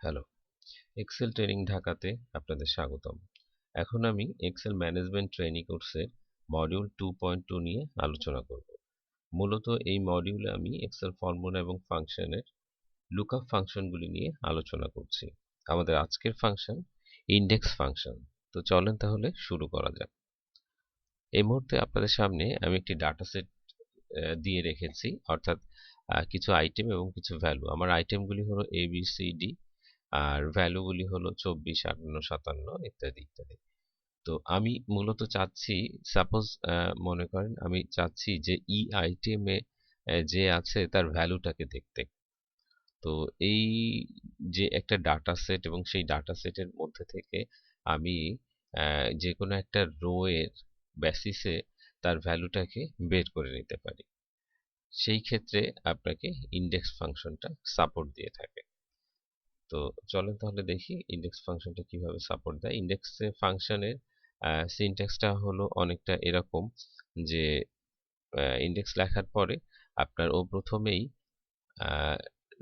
Hello, Excel training ঢাকাতে আপনাদের স্বাগতম। এখন আমি এক্সেল ম্যানেজমেন্ট ট্রেনিং কোর্সের মডিউল 2.2 নিয়ে আলোচনা করব। মূলত এই মডিউলে আমি এক্সেল ফর্মুলা এবং ফাংশনের লুকআপ ফাংশনগুলি নিয়ে আলোচনা করছি। আমাদের আজকের ফাংশন ইনডেক্স ফাংশন। তো চলেন তাহলে শুরু করা যাক। এই মুহূর্তে আপনাদের সামনে আমি একটি ডাটা সেট দিয়ে রেখেছি, অর্থাৎ কিছু আইটেম এবং কিছু ভ্যালু। আমার আইটেমগুলি হলো এ বি সি ডি, আর ভ্যালুগুলি হলো 24, 58, 57 ইত্যাদি ইত্যাদি। তো আমি মূলত চাচ্ছি, সাপোজ মনে করেন আমি চাচ্ছি যে ই আইটেমে যে আছে তার ভ্যালুটাকে দেখতে। তো এই যে একটা ডাটা সেট এবং সেই ডাটা সেটের মধ্যে থেকে আমি যে কোনো একটা রো এর বেসিসে তার ভ্যালুটাকে বের করে নিতে পারি। সেই ক্ষেত্রে আপনাকে ইনডেক্স ফাংশনটা সাপোর্ট দিয়ে থাকে। তো চলেন তাহলে দেখি ইনডেক্স ফাংশনটা কিভাবে সাপোর্ট দেয়। ইনডেক্স ফাংশনের সিনট্যাক্সটা হলো অনেকটা এরকম যে ইনডেক্স লেখার পরে আপনার ও প্রথমেই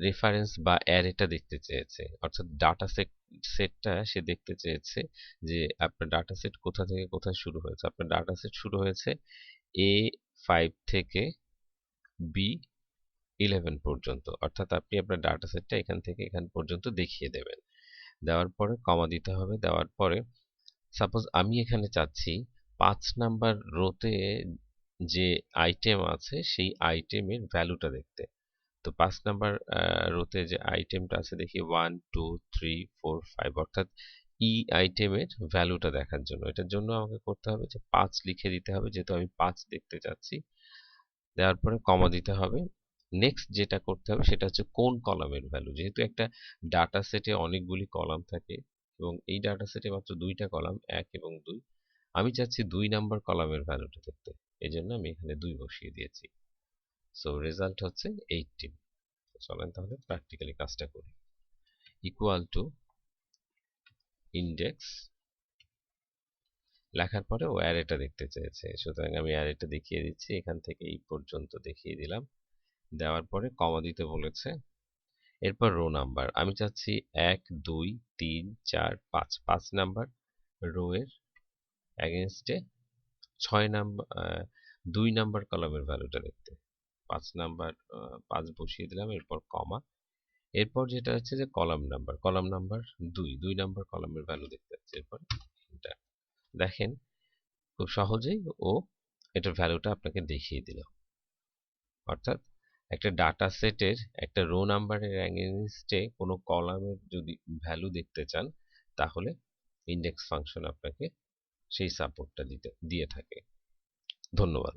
রেফারেন্স বা অ্যারেটা দেখতে চেয়েছে, অর্থাৎ ডাটা সেটটা সে দেখতে চেয়েছে যে আপনার ডাটা সেট কোথা থেকে কোথায় শুরু হয়েছে। আপনার ডাটা সেট শুরু হয়েছে A5 থেকে B11 পর্যন্ত, অর্থাৎ আপনি আপনার ডাটা সেটটা এখান থেকে এখান পর্যন্ত দেখিয়ে দেবেন। দেওয়ার পরে কমা দিতে হবে। দেওয়ার পরে সাপোজ আমি এখানে চাচ্ছি 5 নাম্বার রোতে যে আইটেম আছে সেই আইটেমের ভ্যালুটা দেখতে। তো 5 নাম্বার রোতে যে আইটেমটা আছে দেখি 1 2 3 4 5, অর্থাৎ ই আইটেমের ভ্যালুটা দেখার জন্য। এটার জন্য আমাকে করতে হবে যে 5 লিখে দিতে হবে, যেহেতু আমি 5 দেখতে চাচ্ছি। দেওয়ার পরে কমা দিতে হবে। নেক্সট যেটা করতে হবে সেটা হচ্ছে কোন কলামের ভ্যালু। যেহেতু একটা ডাটা সেটে অনেকগুলি কলাম থাকে এবং এই ডাটা সেটে মাত্র দুইটা কলাম 1 এবং 2, আমি চাচ্ছি 2 নাম্বার কলামের ভ্যালুটা দেখতে। এই জন্য আমি এখানে 2 বসিয়ে দিয়েছি। সো রেজাল্ট হচ্ছে 18। চলেন তাহলে প্র্যাকটিক্যালি কাজটা করি। ইকুয়াল টু ইনডেক্স লেখার পরে ও অ্যারেটা দেখতে চেয়েছে, সুতরাং আমি অ্যারেটা দেখিয়ে দিচ্ছি। এখান থেকে এই পর্যন্ত দেখিয়ে দিলাম। দেওয়ার পরে কমা দিতে বলেছে। এরপর রো নাম্বার আমি চাচ্ছি 1 2 3 4 5, 5 নাম্বার রো এর এগেইনস্টে 6 নাম্বার 2 নাম্বার কলামের ভ্যালুটা দেখতে। 5 নাম্বার 5 বসিয়ে দিলাম, এরপর কমা। এরপর যেটা হচ্ছে যে কলাম নাম্বার 2 নাম্বার কলামের ভ্যালু দেখতে হচ্ছে। এরপর এন্টার। দেখেন খুব সহজেই ও এটার ভ্যালুটা আপনাকে দেখিয়ে দিল। অর্থাৎ একটা ডাটা সেটের একটা রো নাম্বারের এগেইনস্টে কোনো কলামের যদি ভ্যালু দেখতে চান, তাহলে ইনডেক্স ফাংশন আপনাকে সেই সাপোর্টটা দিয়ে থাকে। ধন্যবাদ।